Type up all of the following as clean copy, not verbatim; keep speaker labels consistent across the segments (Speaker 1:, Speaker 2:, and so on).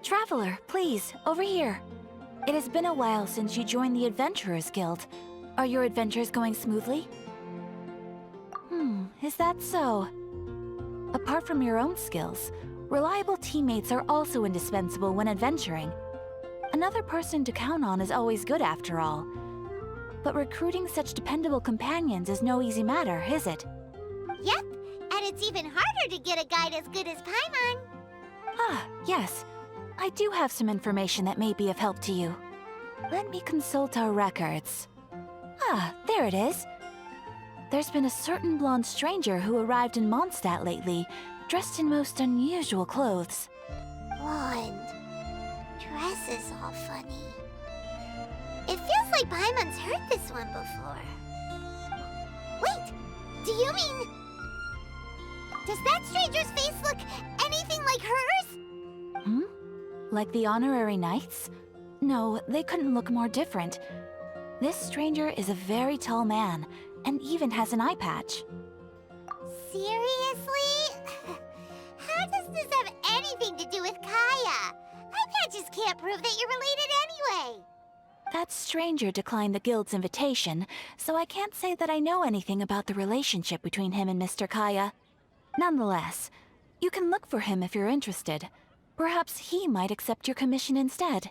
Speaker 1: Traveler, please, over here. It has been a while since you joined the Adventurers Guild. Are your adventures going smoothly? Is that so? Apart from your own skills, reliable teammates are also indispensable when adventuring. Another person to count on is always good after all. But recruiting such dependable companions is no easy matter, is it?
Speaker 2: Yep, and it's even harder to get a guide as good as Paimon.
Speaker 1: Ah, yes. I do have some information that may be of help to you. Let me consult our records. Ah, there it is. There's been a certain blonde stranger who arrived in Mondstadt lately, dressed in most unusual clothes.
Speaker 2: Blonde. Dress is all funny. It feels like Paimon's heard this one before. Wait, do you mean... Does that stranger's face look anything like hers?
Speaker 1: Like the honorary knights? No, they couldn't look more different. This stranger is a very tall man, and even has an eye patch.
Speaker 2: Seriously? How does this have anything to do with Kaya? Eye patches can't prove that you're related anyway.
Speaker 1: That stranger declined the guild's invitation, so I can't say that I know anything about the relationship between him and Mr. Kaya. Nonetheless, you can look for him if you're interested. Perhaps he might accept your commission instead.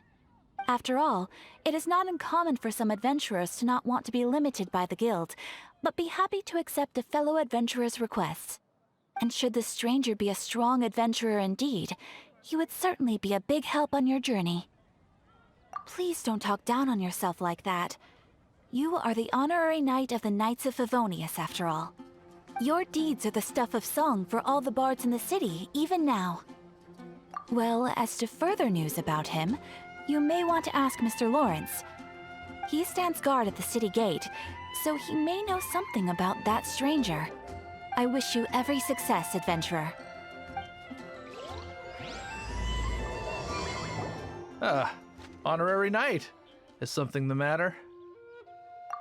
Speaker 1: After all, it is not uncommon for some adventurers to not want to be limited by the guild, but be happy to accept a fellow adventurer's requests. And should the stranger be a strong adventurer indeed, he would certainly be a big help on your journey. Please don't talk down on yourself like that. You are the honorary knight of the Knights of Favonius, after all. Your deeds are the stuff of song for all the bards in the city, even now. Well, as to further news about him, you may want to ask Mr. Lawrence. He stands guard at the city gate, so he may know something about that stranger. I wish you every success, adventurer.
Speaker 3: Honorary knight. Is something the matter?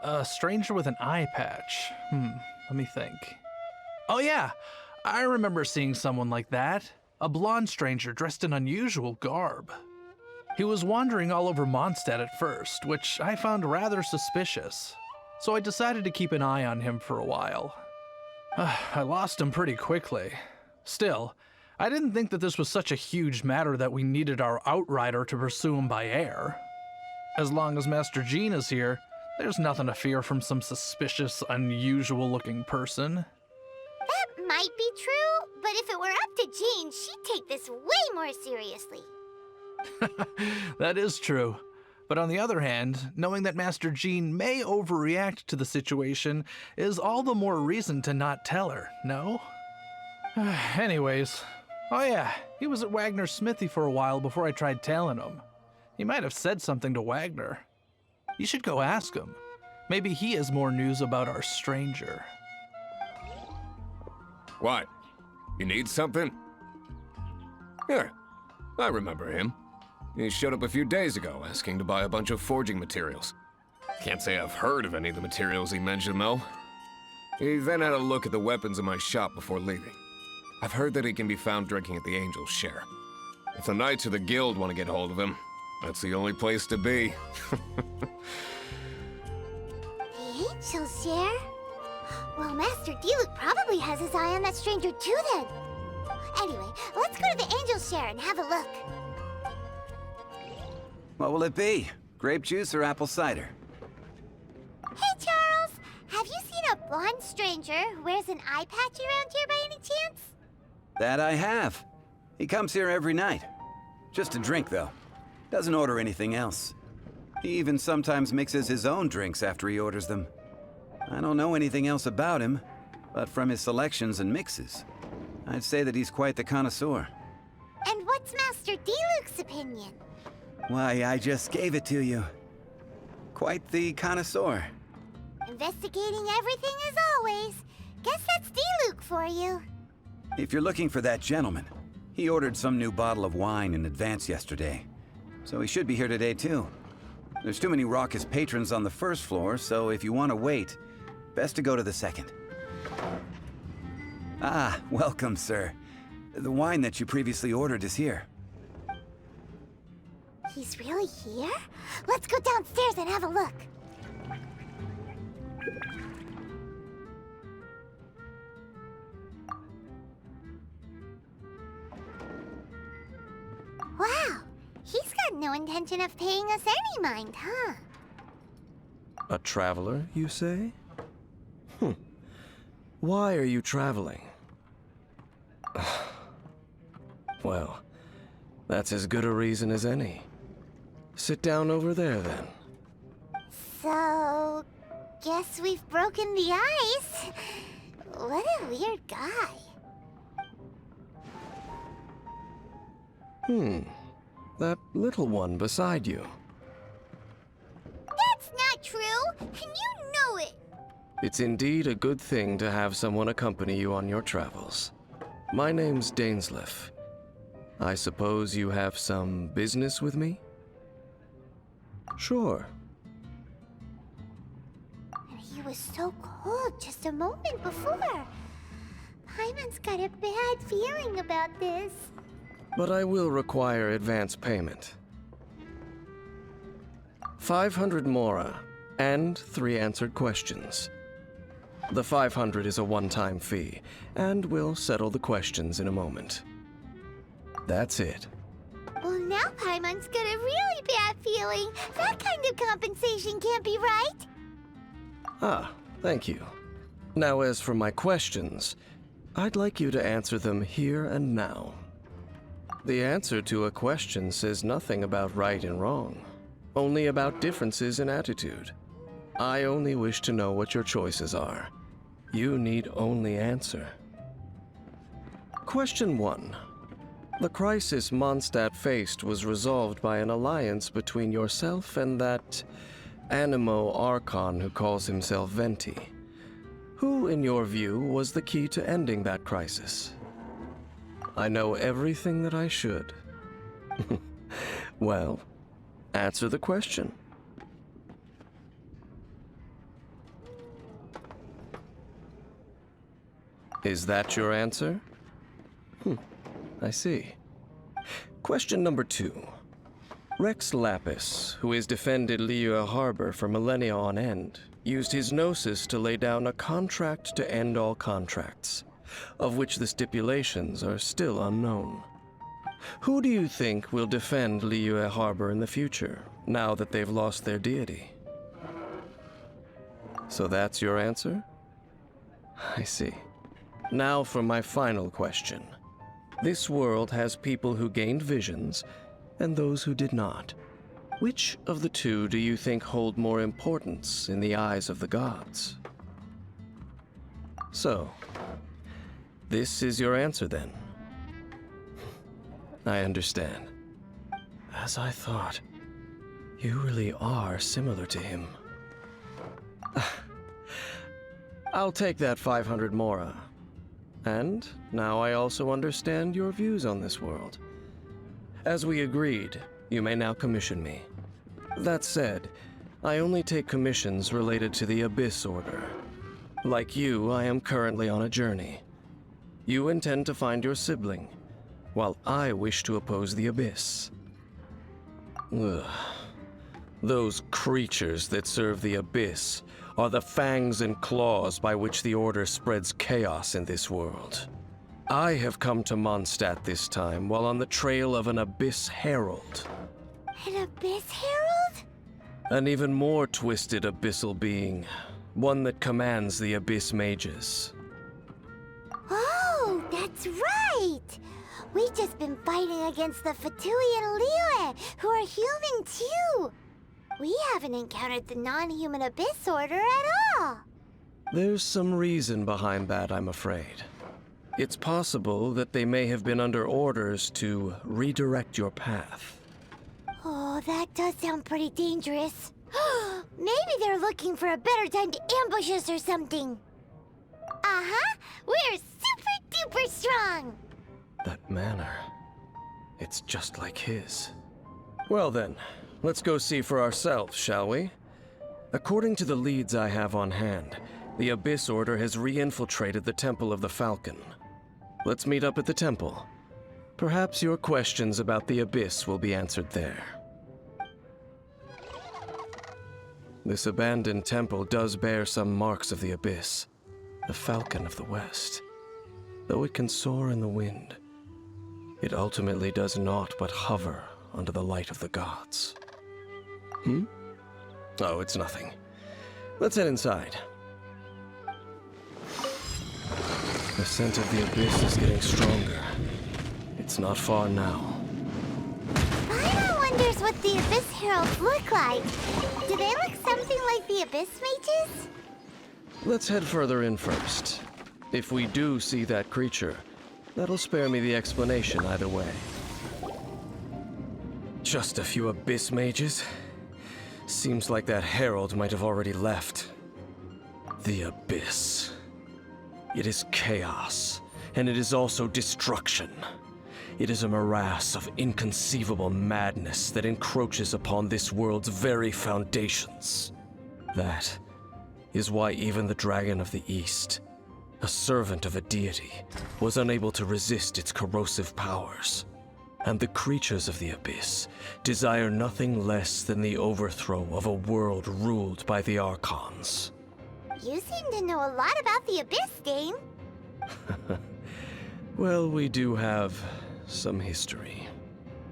Speaker 3: A stranger with an eye patch. Let me think. Oh yeah, I remember seeing someone like that. A blonde stranger dressed in unusual garb. He was wandering all over Mondstadt at first, which I found rather suspicious. So I decided to keep an eye on him for a while. I lost him pretty quickly. Still, I didn't think that this was such a huge matter that we needed our outrider to pursue him by air. As long as Master Jean is here, there's nothing to fear from some suspicious, unusual-looking person.
Speaker 2: That might be true, but if it were up to Jean, she'd take this way more seriously.
Speaker 3: That is true. But on the other hand, knowing that Master Jean may overreact to the situation is all the more reason to not tell her, no? Anyways, oh yeah, he was at Wagner's smithy for a while before I tried tailing him. He might have said something to Wagner. You should go ask him. Maybe he has more news about our stranger.
Speaker 4: What? You need something? Here, I remember him. He showed up a few days ago, asking to buy a bunch of forging materials. Can't say I've heard of any of the materials he mentioned, though. He then had a look at the weapons in my shop before leaving. I've heard that he can be found drinking at the Angel's Share. If the Knights of the Guild want to get hold of him, that's the only place to be.
Speaker 2: The Angel's Share? Well, Master Diluc probably has his eye on that stranger too then. Anyway, let's go to the Angel's Share and have a look.
Speaker 5: What will it be? Grape juice or apple cider?
Speaker 2: Hey, Charles! Have you seen a blonde stranger who wears an eye patch around here by any chance?
Speaker 5: That I have. He comes here every night. Just a drink, though. Doesn't order anything else. He even sometimes mixes his own drinks after he orders them. I don't know anything else about him, but from his selections and mixes, I'd say that he's quite the connoisseur.
Speaker 2: And what's Master Diluc's opinion?
Speaker 5: Why, I just gave it to you. Quite the connoisseur.
Speaker 2: Investigating everything as always. Guess that's Diluc for you.
Speaker 5: If you're looking for that gentleman, he ordered some new bottle of wine in advance yesterday. So he should be here today too. There's too many raucous patrons on the first floor, so if you want to wait, best to go to the second. Ah, welcome, sir. The wine that you previously ordered is here.
Speaker 2: He's really here? Let's go downstairs and have a look. Wow, he's got no intention of paying us any mind, huh?
Speaker 6: A traveler, you say? Why are you traveling? Well, that's as good a reason as any. Sit down over there, then.
Speaker 2: So, guess we've broken the ice. What a weird guy.
Speaker 6: That little one beside you.
Speaker 2: That's not true, and you know it.
Speaker 6: It's indeed a good thing to have someone accompany you on your travels. My name's Dainslef. I suppose you have some business with me? Sure.
Speaker 2: And he was so cold just a moment before. Paimon's got a bad feeling about this.
Speaker 6: But I will require advance payment. 500 mora, and 3 answered questions. The 500 is a one-time fee, and we'll settle the questions in a moment. That's it.
Speaker 2: Well, now Paimon's got a really bad feeling. That kind of compensation can't be right.
Speaker 6: Ah, thank you. Now as for my questions, I'd like you to answer them here and now. The answer to a question says nothing about right and wrong, only about differences in attitude. I only wish to know what your choices are. You need only answer. Question 1. The crisis Mondstadt faced was resolved by an alliance between yourself and that Animo Archon who calls himself Venti. Who, in your view, was the key to ending that crisis? I know everything that I should. Well, answer the question. Is that your answer? I see. Question number 2. Rex Lapis, who has defended Liyue Harbor for millennia on end, used his gnosis to lay down a contract to end all contracts, of which the stipulations are still unknown. Who do you think will defend Liyue Harbor in the future, now that they've lost their deity? So that's your answer? I see. Now for my final question. This world has people who gained visions, and those who did not. Which of the two do you think hold more importance in the eyes of the gods? So, this is your answer then? I understand. As I thought, you really are similar to him. I'll take that 500 mora. And now I also understand your views on this world. As we agreed, you may now commission me. That said, I only take commissions related to the Abyss Order. Like you, I am currently on a journey. You intend to find your sibling, while I wish to oppose the Abyss. Ugh. Those creatures that serve the Abyss are the fangs and claws by which the Order spreads chaos in this world. I have come to Mondstadt this time while on the trail of an Abyss Herald.
Speaker 2: An Abyss Herald?
Speaker 6: An even more twisted abyssal being, one that commands the Abyss Mages.
Speaker 2: Oh, that's right! We've just been fighting against the Fatui and Liyue, who are human too! We haven't encountered the non-human Abyss Order at all!
Speaker 6: There's some reason behind that, I'm afraid. It's possible that they may have been under orders to redirect your path.
Speaker 2: Oh, that does sound pretty dangerous. Maybe they're looking for a better time to ambush us or something. Uh-huh! We're super-duper strong!
Speaker 6: That manner, it's just like his. Well then, let's go see for ourselves, shall we? According to the leads I have on hand, the Abyss Order has re-infiltrated the Temple of the Falcon. Let's meet up at the temple. Perhaps your questions about the Abyss will be answered there. This abandoned temple does bear some marks of the abyss, the falcon of the west. Though it can soar in the wind, it ultimately does naught but hover under the light of the gods. Oh, it's nothing. Let's head inside. The scent of the abyss is getting stronger. It's not far now.
Speaker 2: Paimon wonders what the Abyss Heralds look like. Do they look something like the Abyss Mages?
Speaker 6: Let's head further in first. If we do see that creature, that'll spare me the explanation either way. Just a few Abyss Mages? Seems like that herald might have already left. The Abyss. It is chaos, and it is also destruction. It is a morass of inconceivable madness that encroaches upon this world's very foundations. That is why even the Dragon of the East, a servant of a deity, was unable to resist its corrosive powers. And the creatures of the Abyss desire nothing less than the overthrow of a world ruled by the Archons.
Speaker 2: You seem to know a lot about the Abyss, Dane.
Speaker 6: Well, we do have some history.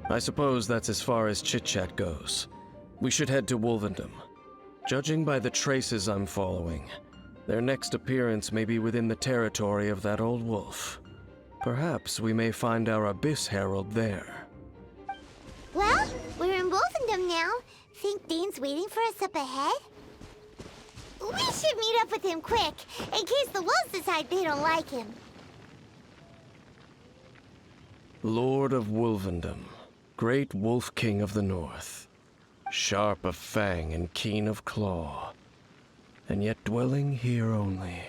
Speaker 6: I suppose that's as far as chit-chat goes. We should head to Wolvendom. Judging by the traces I'm following, their next appearance may be within the territory of that old wolf. Perhaps we may find our Abyss Herald there.
Speaker 2: Well, we're in Wolfendom now. Think Dane's waiting for us up ahead? We should meet up with him quick, in case the wolves decide they don't like him.
Speaker 6: Lord of Wolvendom, great Wolf King of the North, sharp of fang and keen of claw, and yet dwelling here only.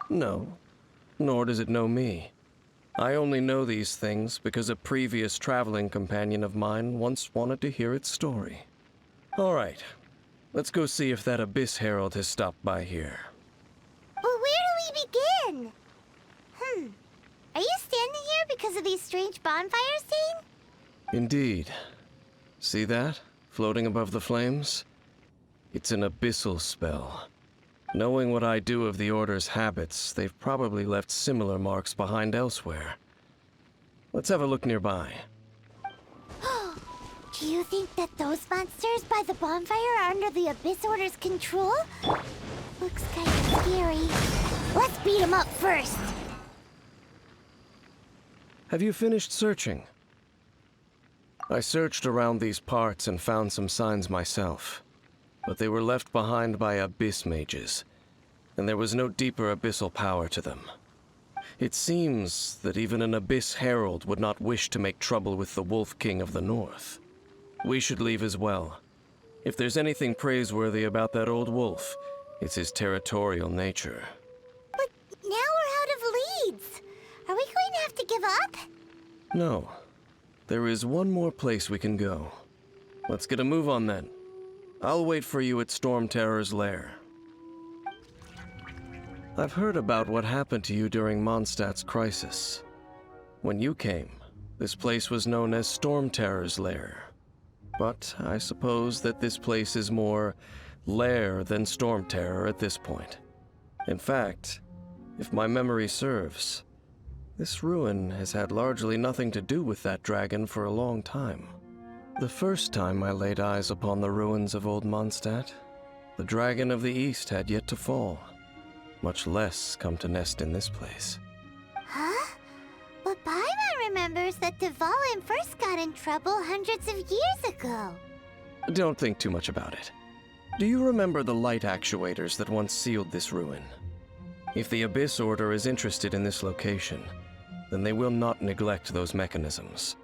Speaker 6: No, nor does it know me. I only know these things because a previous traveling companion of mine once wanted to hear its story. All right, let's go see if that Abyss Herald has stopped by here.
Speaker 2: Well, where do we begin? Are you standing here because of these strange bonfires, Dane?
Speaker 6: Indeed. See that, floating above the flames? It's an abyssal spell. Knowing what I do of the Order's habits, they've probably left similar marks behind elsewhere. Let's have a look nearby.
Speaker 2: Do you think that those monsters by the bonfire are under the Abyss Order's control? Looks kind of scary. Let's beat them up first.
Speaker 6: Have you finished searching? I searched around these parts and found some signs myself, but they were left behind by Abyss Mages, and there was no deeper abyssal power to them. It seems that even an Abyss Herald would not wish to make trouble with the Wolf King of the North. We should leave as well. If there's anything praiseworthy about that old wolf, it's his territorial nature.
Speaker 2: But now we're out of leads. Are we going to have to give up?
Speaker 6: No. There is one more place we can go. Let's get a move on then. I'll wait for you at Storm Terror's lair. I've heard about what happened to you during Mondstadt's crisis. When you came, this place was known as Storm Terror's lair. But I suppose that this place is more lair than Storm Terror at this point. In fact, if my memory serves, this ruin has had largely nothing to do with that dragon for a long time. The first time I laid eyes upon the ruins of old Mondstadt, the Dragon of the East had yet to fall, much less come to nest in this place.
Speaker 2: Huh? But Paimon remembers that Dvalin first got in trouble hundreds of years ago.
Speaker 6: Don't think too much about it. Do you remember the light actuators that once sealed this ruin? If the Abyss Order is interested in this location, then they will not neglect those mechanisms.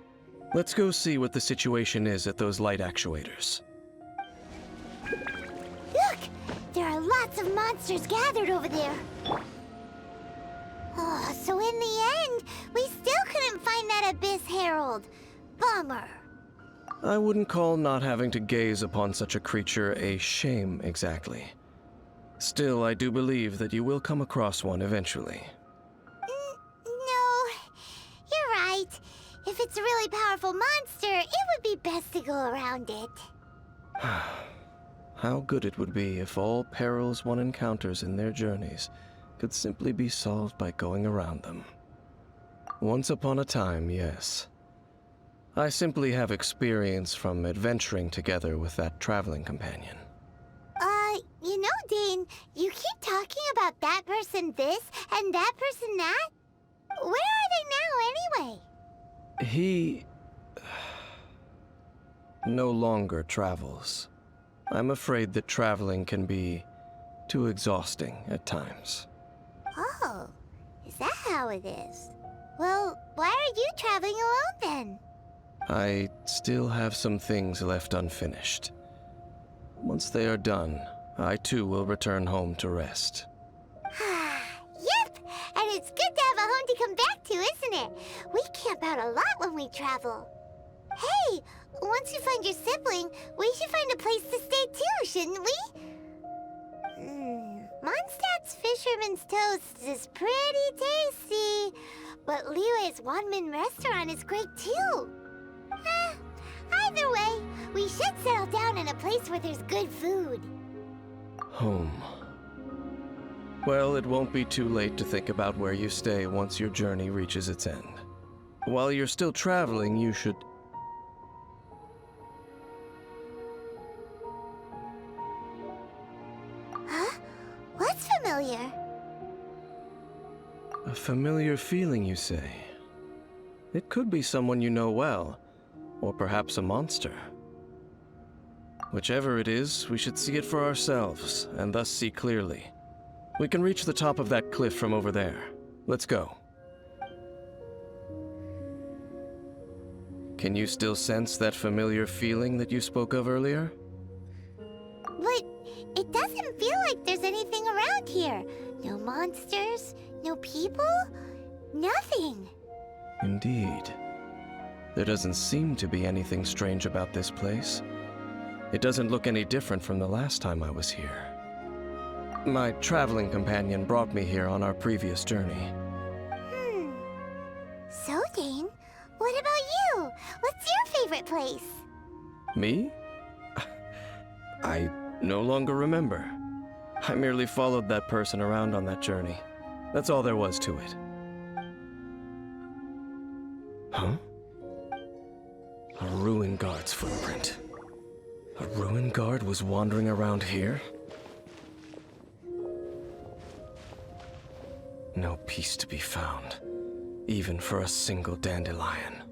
Speaker 6: Let's go see what the situation is at those light actuators.
Speaker 2: Look! There are lots of monsters gathered over there. Oh, so in the end, we still couldn't find that Abyss Herald. Bummer.
Speaker 6: I wouldn't call not having to gaze upon such a creature a shame exactly. Still, I do believe that you will come across one eventually.
Speaker 2: No, you're right. If it's a really powerful monster, it would be best to go around it.
Speaker 6: How good it would be if all perils one encounters in their journeys could simply be solved by going around them. Once upon a time, yes. I simply have experience from adventuring together with that traveling companion.
Speaker 2: You know, Dane, you keep talking about that person this and that person that. Where are they now, anyway?
Speaker 6: He no longer travels. I'm afraid that traveling can be too exhausting at times.
Speaker 2: Oh, is that how it is? Well, why are you traveling alone then?
Speaker 6: I still have some things left unfinished. Once they are done, I too will return home to rest.
Speaker 2: Yep, and it's good to have a home to come back to, isn't it? We camp out a lot when we travel. Hey, once you find your sibling, we should find a place to stay too, shouldn't we? Mondstadt's Fisherman's Toast is pretty tasty, but Liyue's Wanmin restaurant is great too. Either way, we should settle down in a place where there's good food.
Speaker 6: Home. Well, it won't be too late to think about where you stay once your journey reaches its end. While you're still traveling, you should...
Speaker 2: Huh? What's familiar?
Speaker 6: A familiar feeling, you say? It could be someone you know well, or perhaps a monster. Whichever it is, we should see it for ourselves, and thus see clearly. We can reach the top of that cliff from over there. Let's go. Can you still sense that familiar feeling that you spoke of earlier?
Speaker 2: But it doesn't feel like there's anything around here. No monsters, no people, nothing.
Speaker 6: Indeed. There doesn't seem to be anything strange about this place. It doesn't look any different from the last time I was here. My traveling companion brought me here on our previous journey.
Speaker 2: So, Dane, what about you? What's your favorite place?
Speaker 6: Me? I no longer remember. I merely followed that person around on that journey. That's all there was to it. Huh? A ruin guard's footprint. A ruin guard was wandering around here? No peace to be found, even for a single dandelion.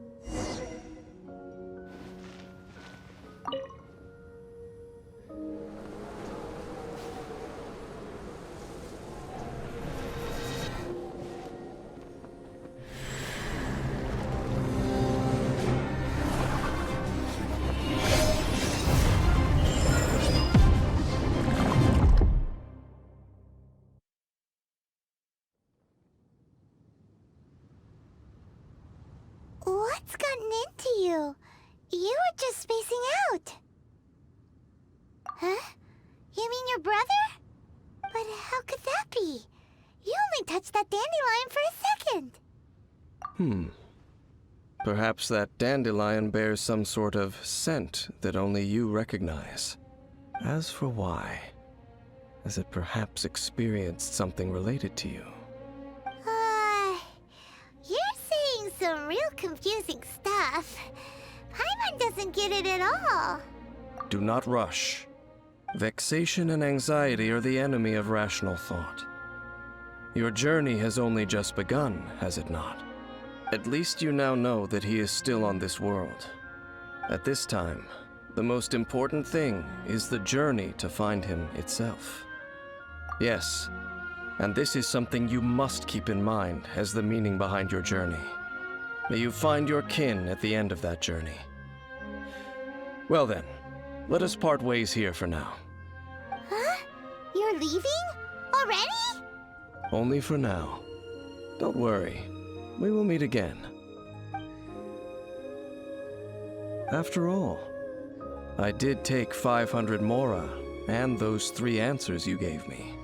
Speaker 2: What's gotten into you? You were just spacing out. Huh? You mean your brother? But how could that be? You only touched that dandelion for a second.
Speaker 6: Perhaps that dandelion bears some sort of scent that only you recognize. As for why, has it perhaps experienced something related to you?
Speaker 2: You're saying some real confusing stuff. Paimon doesn't get it at all.
Speaker 6: Do not rush. Vexation and anxiety are the enemy of rational thought. Your journey has only just begun, has it not? At least you now know that he is still on this world. At this time, the most important thing is the journey to find him itself. Yes, and this is something you must keep in mind as the meaning behind your journey. May you find your kin at the end of that journey. Well then, let us part ways here for now.
Speaker 2: Huh? You're leaving? Already?
Speaker 6: Only for now. Don't worry, we will meet again. After all, I did take 500 mora and those 3 answers you gave me.